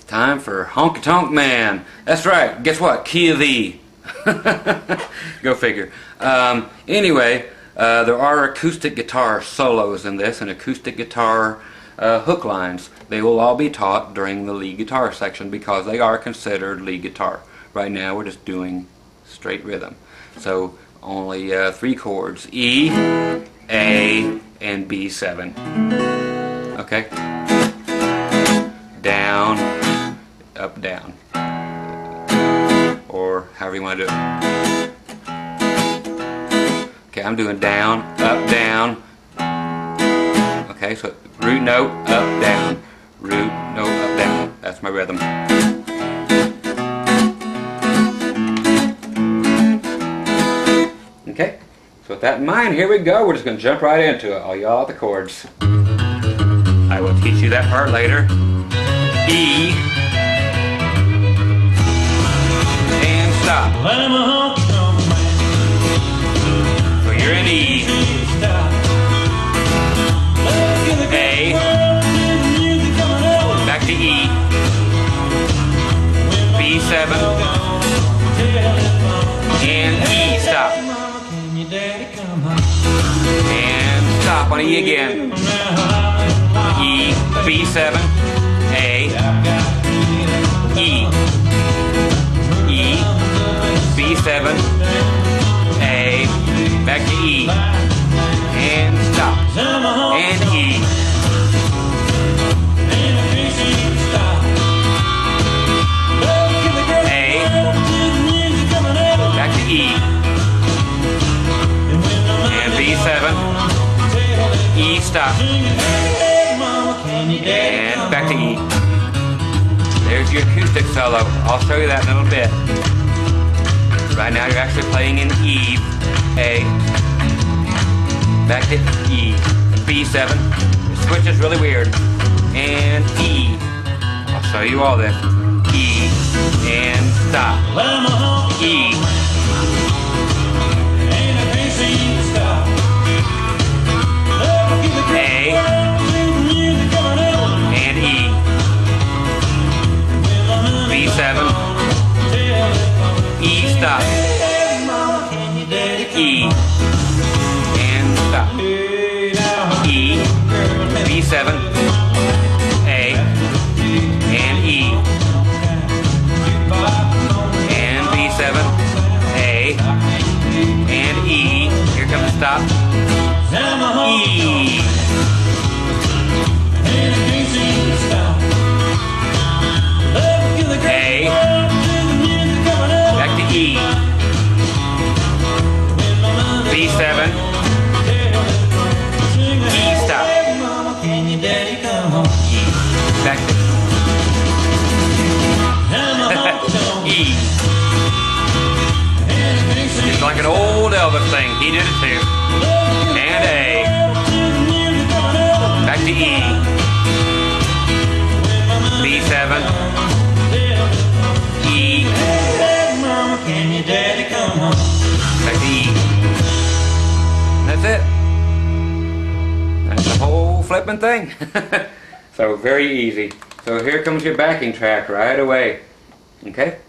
Time for Honky Tonk Man. That's right. Guess what? Key of E. Go figure. Anyway, there are acoustic guitar solos in this and acoustic guitar hook lines. They will all be taught during the lead guitar section because they are considered lead guitar. Right now we're just doing straight rhythm. So only 3 chords, E, A, and B7. Okay? Down, up, down. Or however you want to do it. Okay, I'm doing down, up, down. Okay, so root note, up, down. Root note, up, down. That's my rhythm. Okay, so with that in mind, here we go. We're just going to jump right into it. All y'all the chords. I will teach you that part later. E. And stop. So you're in E. A. Back to E. B7. And E. Stop. And stop on E again. E, B7, A, E, E, B7, A, back to E, and stop, and E. A, back to E, and B7, E, stop. And back to E. There's your acoustic solo. I'll show you that in a little bit. Right now you're actually playing in E, A, back to E, B7. The switch is really weird. And E. I'll show you all this. E, and stop. E. E, stop. E, and stop. E, B7, A, and E, and B7, A, and E. Here comes the stop. E. E, B7, E, stop, E, back to E. It's like an old Elvis thing, he did it too. And A, back to E, B7, E, can your daddy come home? Back to E. That's it. That's the whole flipping thing. So very easy. So here comes your backing track right away. Okay?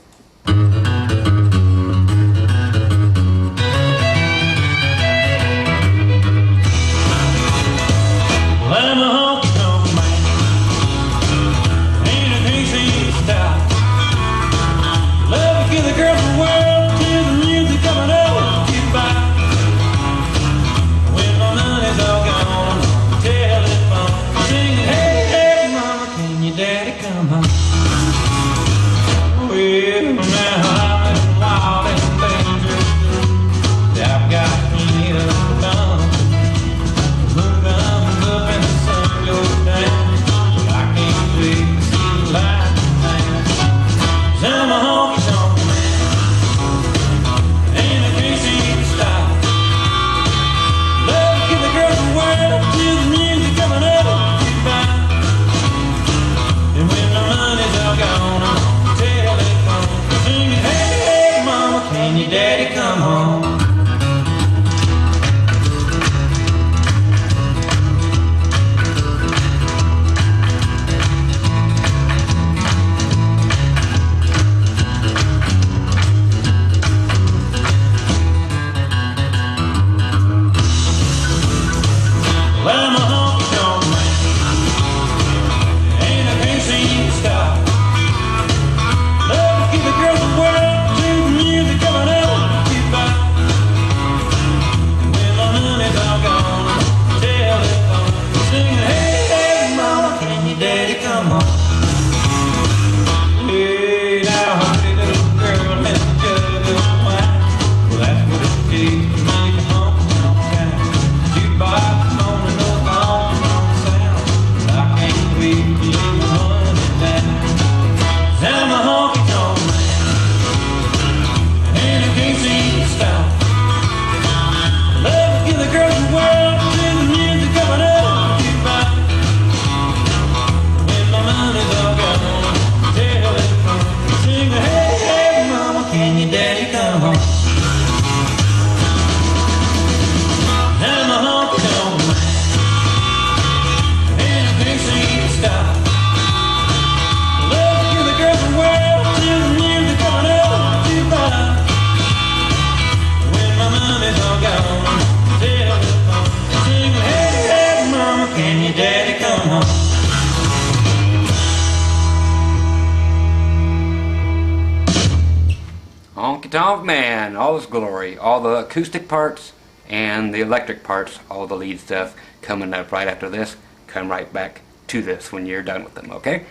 Honky Tonk Man, all his glory, all the acoustic parts and the electric parts, all the lead stuff coming up right after this. Come right back to this when you're done with them, okay?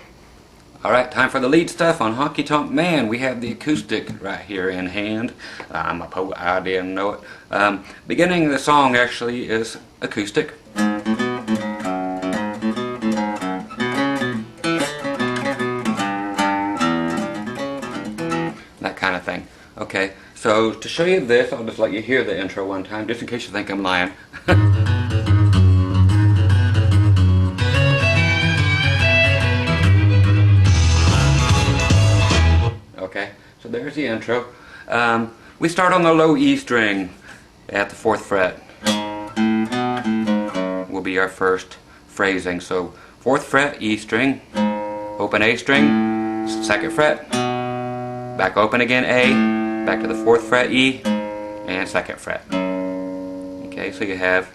Alright, time for the lead stuff on Honky Tonk Man. We have the acoustic right here in hand. I'm a poet, I didn't know it. Beginning of the song actually is acoustic. That kind of thing. Okay, so to show you this, I'll just let you hear the intro one time, just in case you think I'm lying. Okay, so there's the intro. We start on the low E string at the 4th fret. Will be our first phrasing. So 4th fret, E string, open A string, 2nd fret, back open again A, back to the 4th fret E, and 2nd fret. Okay, so you have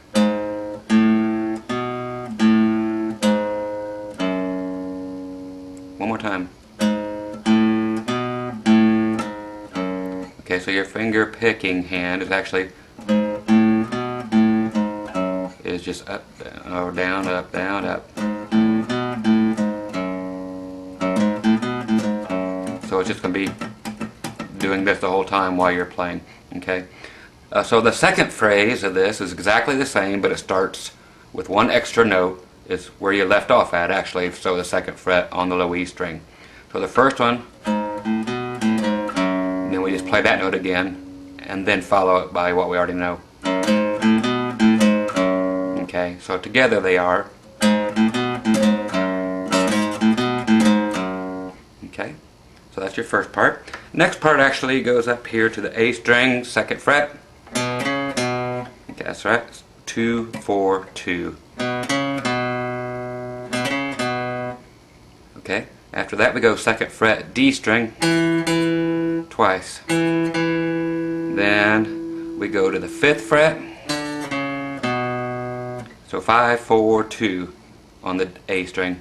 one more time. Okay, so your finger picking hand is actually just up, down, or down, up, down, up. So it's just going to be doing this the whole time while you're playing. Okay. So the second phrase of this is exactly the same, but it starts with one extra note. It's where you left off at actually. So the 2nd fret on the low E string. So the first one. Then we just play that note again and then follow it by what we already know. Okay, so together they are. Okay, so that's your first part. Next part actually goes up here to the A string, 2nd fret. Okay, that's right. 2, 4, 2. Okay, after that we go 2nd fret, D string. Twice. Then we go to the 5th fret. So 5, 4, 2 on the A string.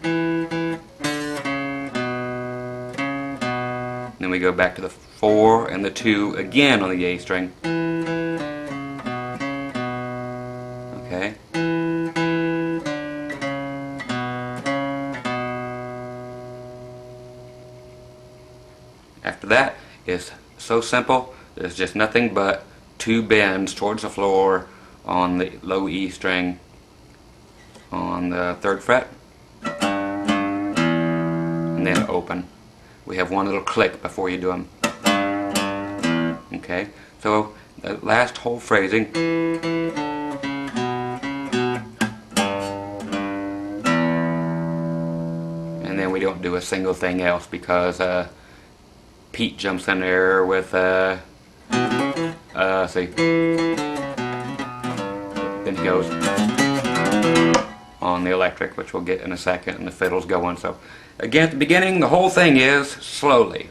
Then we go back to the 4 and the 2 again on the A string. Okay. After that, it's so simple. There's just nothing but 2 bends towards the floor on the low E string on the 3rd fret and then open. We have one little click before you do them. Okay, so the last whole phrasing and then we don't do a single thing else because Pete jumps in there with see, then he goes on the electric, which we'll get in a second, and the fiddle's going. So again, at the beginning, the whole thing is slowly.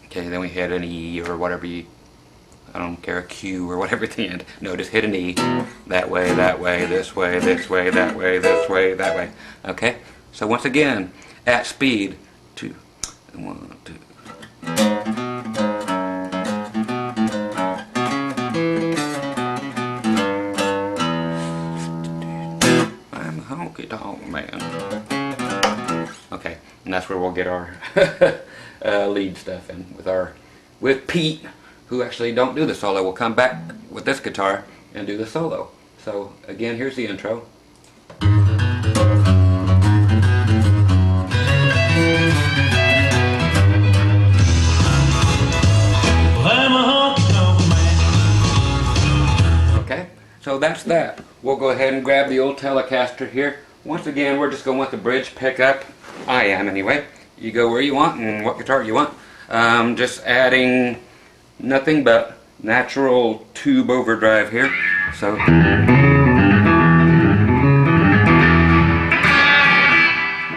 Okay, then we hit an E or whatever you, I don't care, a Q or whatever at the end. No, just hit an E. That way, this way, this way, that way, this way, that way. Okay? So once again, at speed, 2, 1, 2. I'm a honky tonk man. Okay, and that's where we'll get our lead stuff in with Pete, who actually don't do the solo. We'll come back with this guitar and do the solo. So again, here's the intro. Okay, so that's that. We'll go ahead and grab the old Telecaster here. Once again, we're just going with the bridge pickup. I am anyway. You go where you want and what guitar you want. Just adding nothing but natural tube overdrive here. So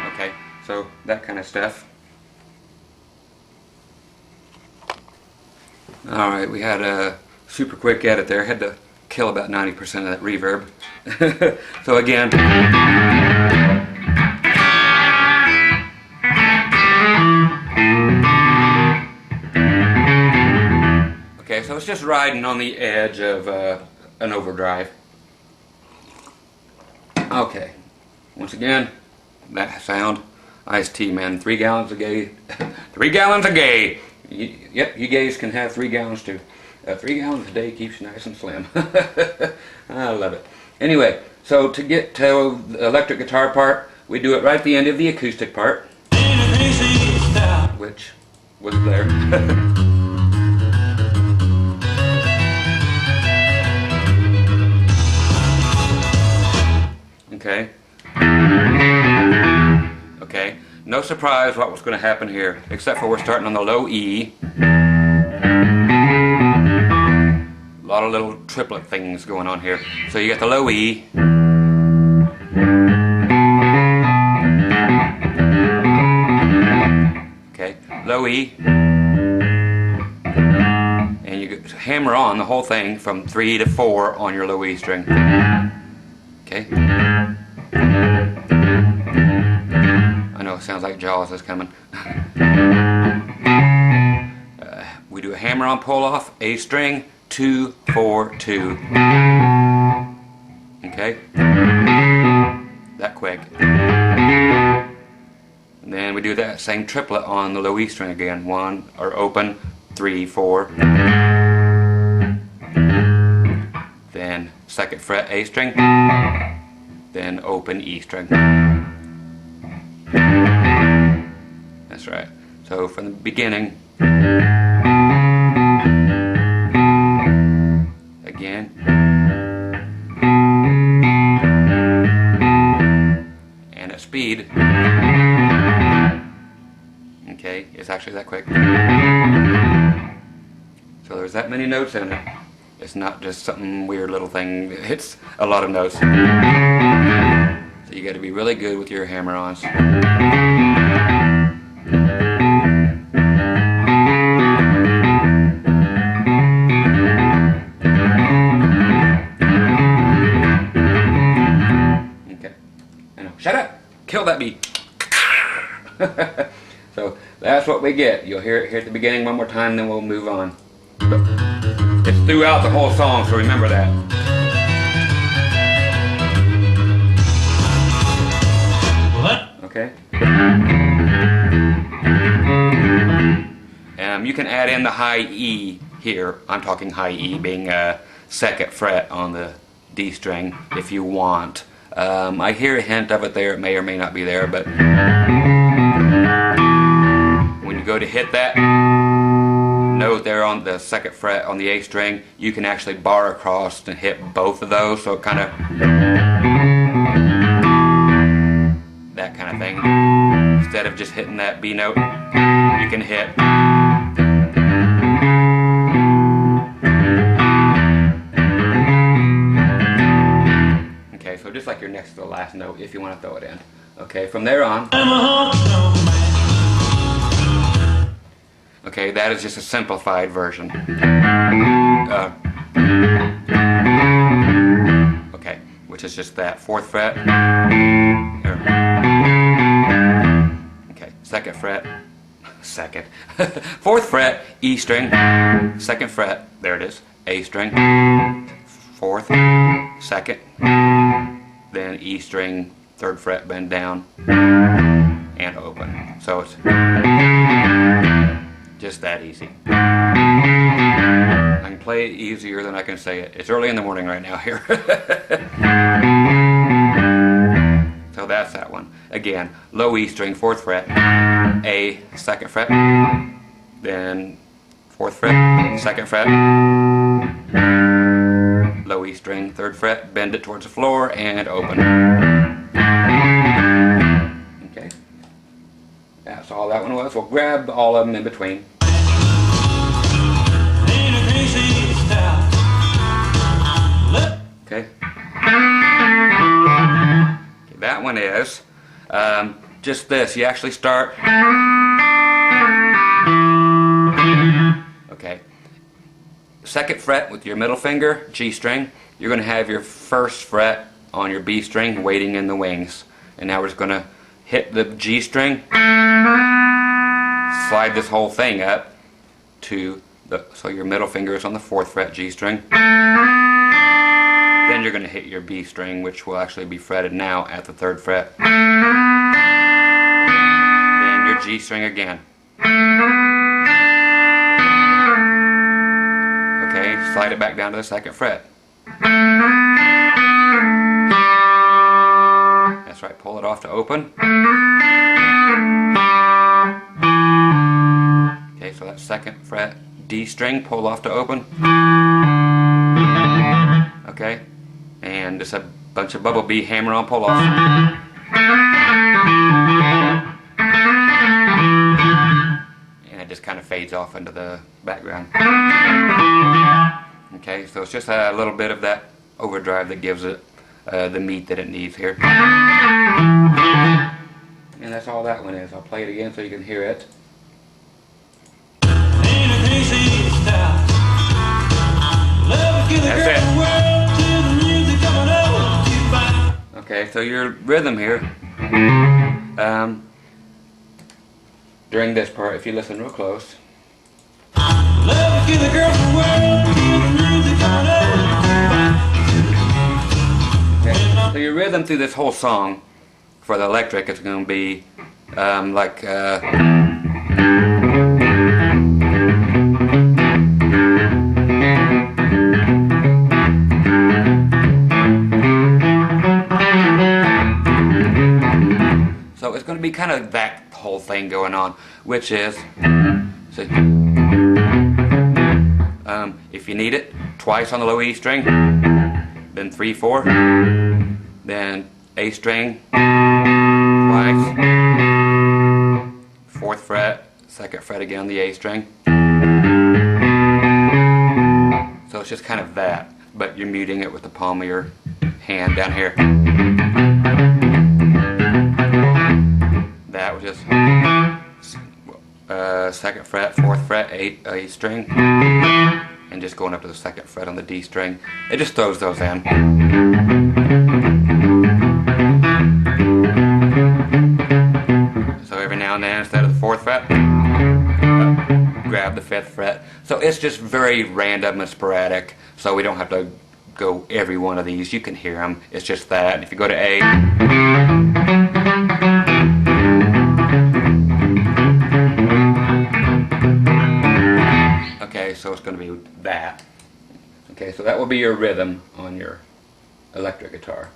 okay, so that kind of stuff. Alright, we had a super quick edit there. Had to kill about 90% of that reverb. So again, okay, so it's just riding on the edge of an overdrive. Okay, once again, that sound, iced tea, man, 3 gallons a day, 3 gallons a day. Yep, you guys can have 3 gallons too. 3 gallons a day keeps you nice and slim. I love it. Anyway, so to get to the electric guitar part, we do it right at the end of the acoustic part, which was there. Okay. Okay. No surprise what was going to happen here, except for we're starting on the low E. A lot of little triplet things going on here. So you got the low E. Okay, low E. And you hammer on the whole thing from 3 to 4 on your low E string. Okay. I know it sounds like Jaws is coming. We do a hammer on pull off, A string, 2, 4, 2. Okay. That quick. And then we do that same triplet on the low E string again. 1 or open, 3, 4. Then 2nd fret A string, then open E string. That's right. So from the beginning, again, and at speed, okay, it's actually that quick. So there's that many notes in it. It's not just some weird little thing, it's a lot of notes. So you got to be really good with your hammer-ons. Okay. I know. Shut up! Kill that beat! So that's what we get. You'll hear it here at the beginning one more time, then we'll move on. It's throughout the whole song, so remember that. What? Okay. You can add in the high E here. I'm talking high E being a 2nd fret on the D string if you want. I hear a hint of it there. It may or may not be there, but when you go to hit that note there on the 2nd fret on the A string, you can actually bar across and hit both of those, so it kind of that kind of thing. Instead of just hitting that B note, you can hit okay, so just like you're next to the last note if you want to throw it in. Okay, from there on, okay, that is just a simplified version. Okay, which is just that 4th fret. Okay, 2nd fret. 2nd. 4th fret, E string. 2nd fret, there it is, A string. 4th, 2nd. Then E string, 3rd fret, bend down, and open. So it's just that easy. I can play it easier than I can say it. It's early in the morning right now here. So that's that one. Again, low E string, 4th fret, A, 2nd fret, then 4th fret, 2nd fret, low E string, 3rd fret, bend it towards the floor, and open. Okay. That's all that one was. We'll grab all of them in between. Okay. That one is just this. You actually start. second fret with your middle finger, G string. You're going to have your first fret on your B string waiting in the wings. And now we're just going to hit the G string, slide this whole thing up to the, so your middle finger is on the 4th fret G string. Then you're going to hit your B string, which will actually be fretted now at the 3rd fret. Then your G string again. Okay, slide it back down to the 2nd fret. That's right, pull it off to open. Okay, so that 2nd fret D string, pull off to open. Okay, and just a bunch of bubble B, hammer on, pull off. And it just kind of fades off into the background. Okay, so it's just a little bit of that overdrive that gives it the meat that it needs here. And that's all that one is. I'll play it again so you can hear it. That's it. Okay, so your rhythm here, during this part, if you listen real close. Okay, so your rhythm through this whole song for the electric is going to be like so it's going to be kind of that whole thing going on, which is so, if you need it, twice on the low E string, then 3/4, then A string, twice, 4th fret, 2nd fret again on the A string. So it's just kind of that, but you're muting it with the palm of your hand down here. That was just 2nd fret, 4th fret, A string, and just going up to the 2nd fret on the D string. It just throws those in. So every now and then, instead of the 4th fret, grab the 5th fret. So it's just very random and sporadic, so we don't have to go every one of these. You can hear them. It's just that. And if you go to A, okay, so it's going to be that. Okay, so that will be your rhythm on your electric guitar.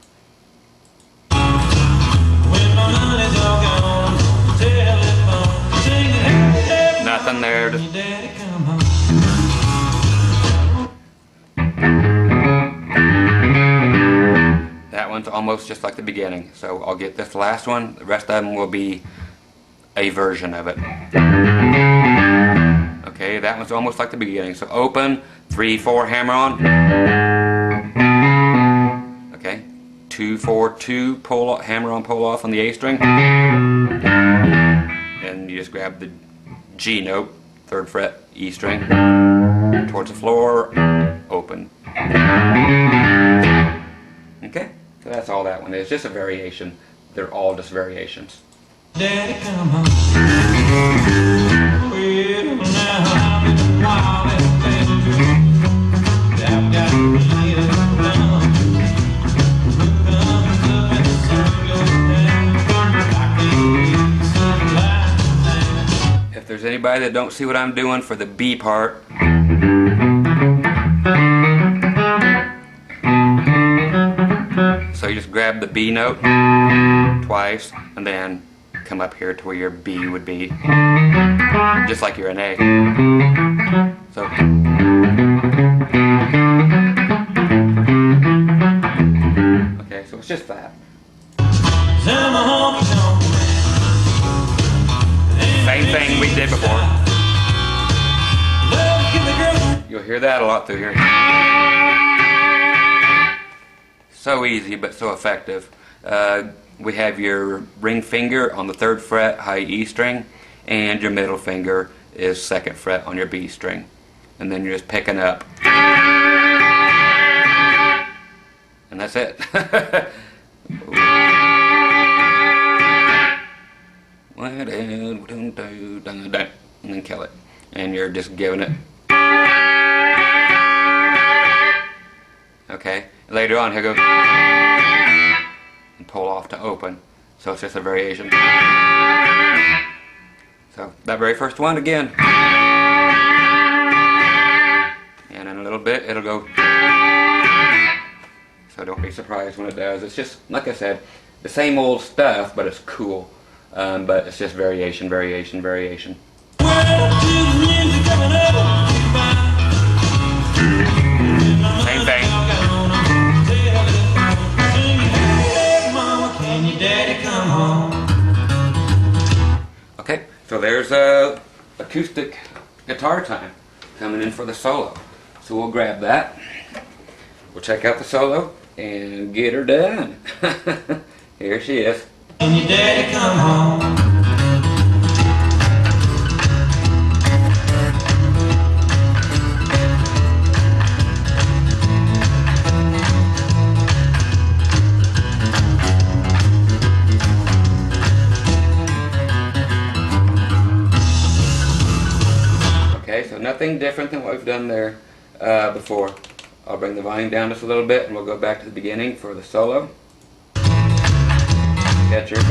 Nothing there. Just that one's almost just like the beginning. So I'll get this last one. The rest of them will be a version of it. Okay, that one's almost like the beginning. So open, 3/4, hammer on. Okay, 2/4/2, pull, hammer on, pull off on the A string. And you just grab the G note, 3rd fret, E string, towards the floor, open. Okay, so that's all that one is. Just a variation. They're all just variations. Daddy, come home. Well, now I've been wild and adventurous. I've got to live down. Comes up and the sun goes down. I can't sit like that. If there's anybody that don't see what I'm doing for the B part, so you just grab the B note twice and then come up here to where your B would be, just like you're an A. So okay, so it's just that. Same thing we did before. You'll hear that a lot through here. So easy but so effective. We have your ring finger on the 3rd fret, high E string, and your middle finger is 2nd fret on your B string. And then you're just picking up And that's it. And then kill it. And you're just giving it. Okay, later on he'll go and pull off to open. So it's just a variation. So that very first one again. And in a little bit it'll go. So don't be surprised when it does. It's just, like I said, the same old stuff, but it's cool. But it's just variation, variation, variation. Same thing. Okay, so there's acoustic guitar time coming in for the solo. So we'll grab that. We'll check out the solo and get her done. Here she is. When your daddy come home. Okay, so nothing different than what we've done there before. I'll bring the volume down just a little bit and we'll go back to the beginning for the solo. Catcher.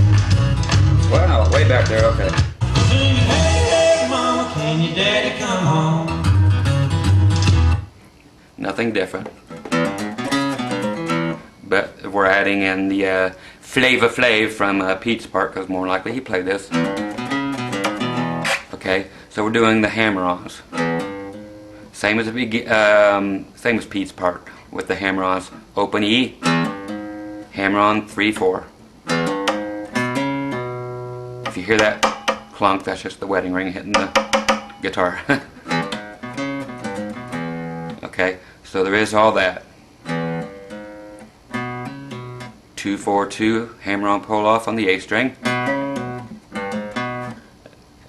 Wow, way back there, okay. Hey, mama, can your daddy come home? Nothing different. But we're adding in the Flava Flav from Pete's part, because more likely he played this. Okay, so we're doing the hammer-ons. Same as same as Pete's part with the hammer-ons. Open E, hammer-on 3/4. If you hear that clunk, that's just the wedding ring hitting the guitar. Okay, so there is all that. 2/4-2, hammer-on pull-off on the A string.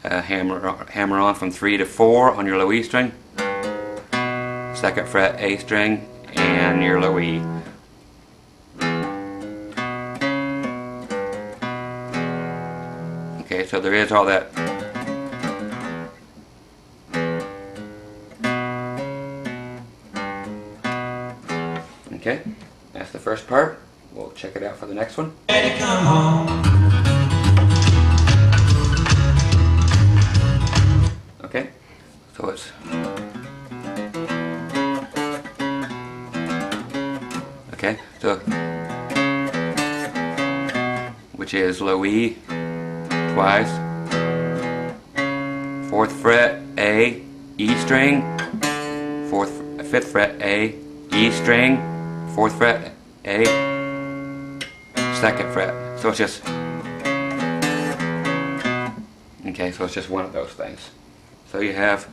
Hammer-on from 3 to 4 on your low E string. 2nd fret A string and your low E. Okay, so there is all that. Okay, that's the first part. We'll check it out for the next one. Daddy, come home. Okay, so it's okay, so which is low E twice, 4th fret A, E string, 5th fret A, E string, 4th fret A, 2nd fret. So it's just okay. So it's just one of those things. So you have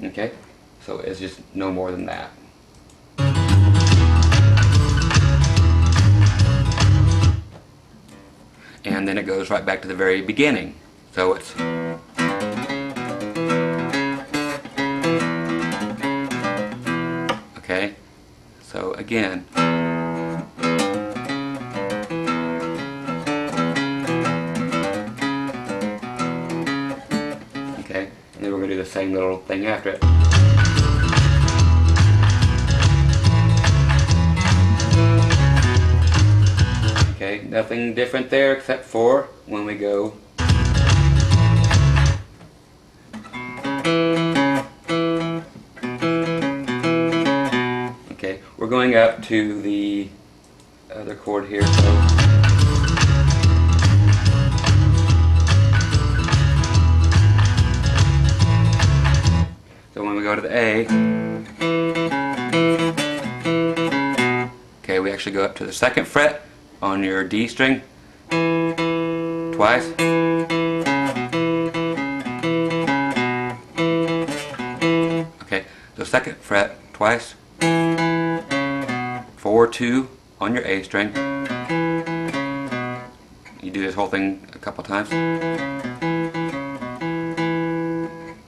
okay. So it's just no more than that. And then it goes right back to the very beginning. So it's okay. So again, okay, and then we're going to do the same little thing after it. Okay, nothing different there except for when we go okay, we're going up to the other chord here, so when we go to the A, okay, we actually go up to the 2nd fret on your D string twice. Okay, the 2nd fret twice. 4/2 on your A string. You do this whole thing a couple times.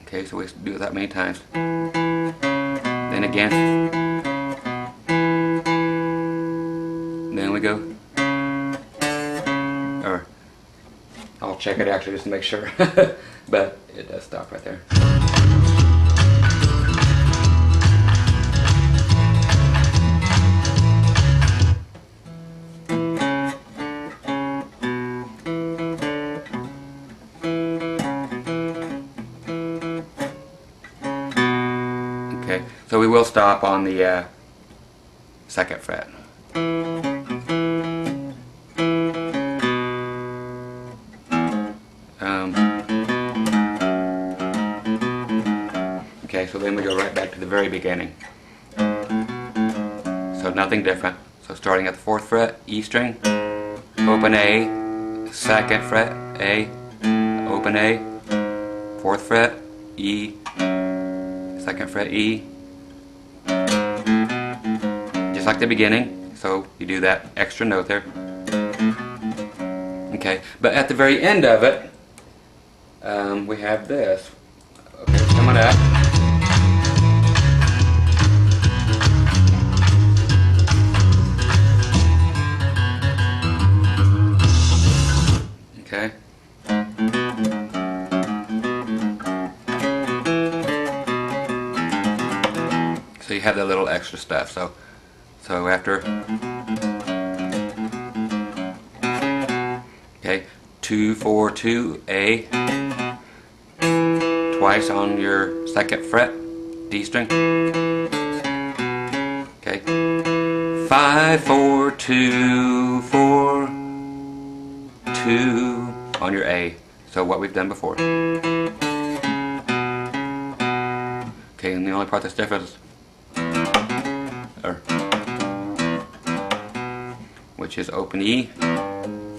Okay, so we do it that many times. Then again. go. Or I'll check it actually just to make sure. But it does stop right there. Okay, so we will stop on the 2nd fret. Okay, so then we go right back to the very beginning. So nothing different. So starting at the 4th fret, E string, open A, 2nd fret, A, open A, 4th fret, E, 2nd fret, E, just like the beginning. So you do that extra note there. Okay, but at the very end of it, we have this. Okay, it's coming up. Okay. So you have that little extra stuff. So after, okay, 2, 4, 2, A, twice on your 2nd fret, D string. Okay, 5, 4, 2, 4, 2 on your A. So what we've done before. Okay, and the only part that's different is, which is open E,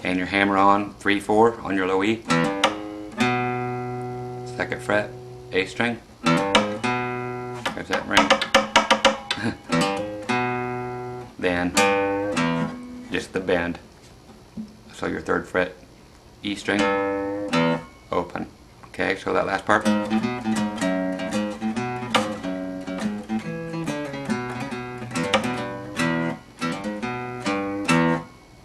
and your hammer on 3, 4 on your low E, 2nd fret, A string. There's that ring. Then just the bend. So your 3rd fret, E string, open. Okay, so that last part.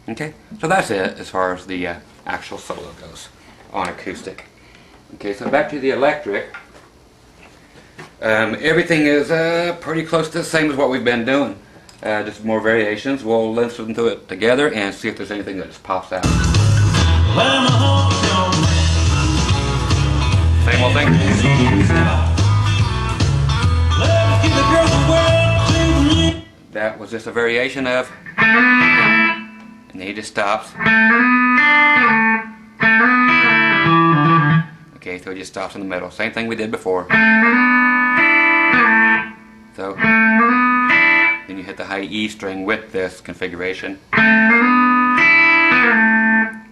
Okay, so that's it as far as the actual solo goes on acoustic. Okay, so back to the electric. Everything is pretty close to the same as what we've been doing. Just more variations. We'll listen to it together and see if there's anything that just pops out. Same old thing. That was just a variation of, and then he just stops. Okay, so he just stops in the middle. Same thing we did before. So then you hit the high E string with this configuration.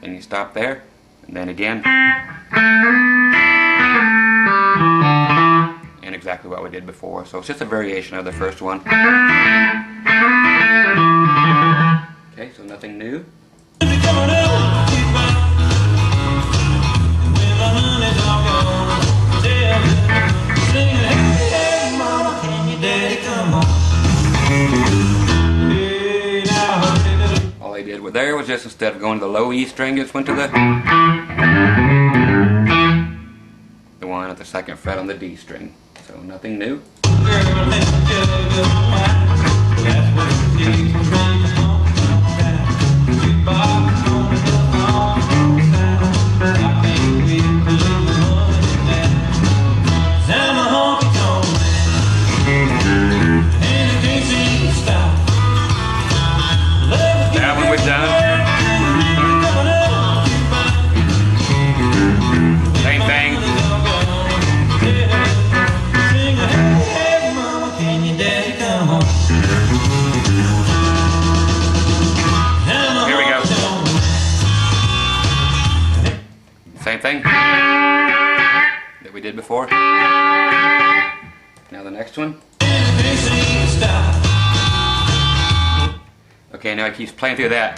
And you stop there, and then again. And exactly what we did before. So it's just a variation of the first one. Okay, so nothing new. All I did with there was just, instead of going to the low E string, just went to the one at the 2nd fret on the D string. So nothing new. That one we've done. Same thing. Here we go. Same thing that we did before. Now the next one. Okay, now he keeps playing through that.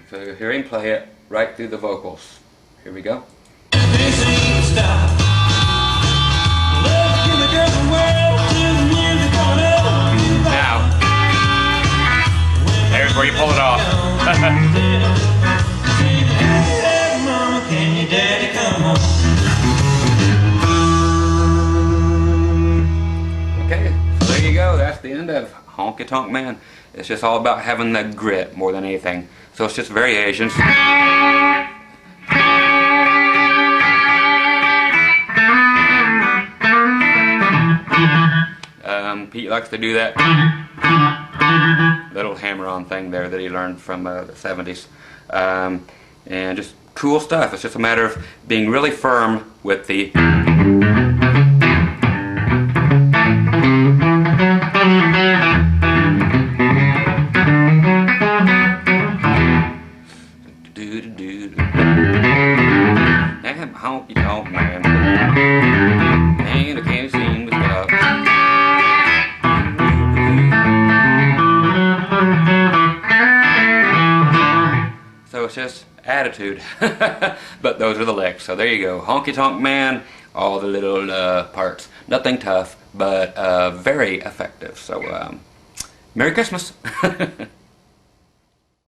So you'll hear him play it right through the vocals. Here we go. Now, before you pull it off. Okay, so there you go. That's the end of Honky Tonk Man. It's just all about having that grit more than anything. So it's just variations. Pete likes to do that little hammer-on thing there that he learned from the 70s. And just cool stuff. It's just a matter of being really firm with the damn honky tonk man, and I can't seem to stop. So it's just attitude. But those are the licks. So there you go. Honky Tonk Man, all the little parts. Nothing tough, but very effective. So Merry Christmas.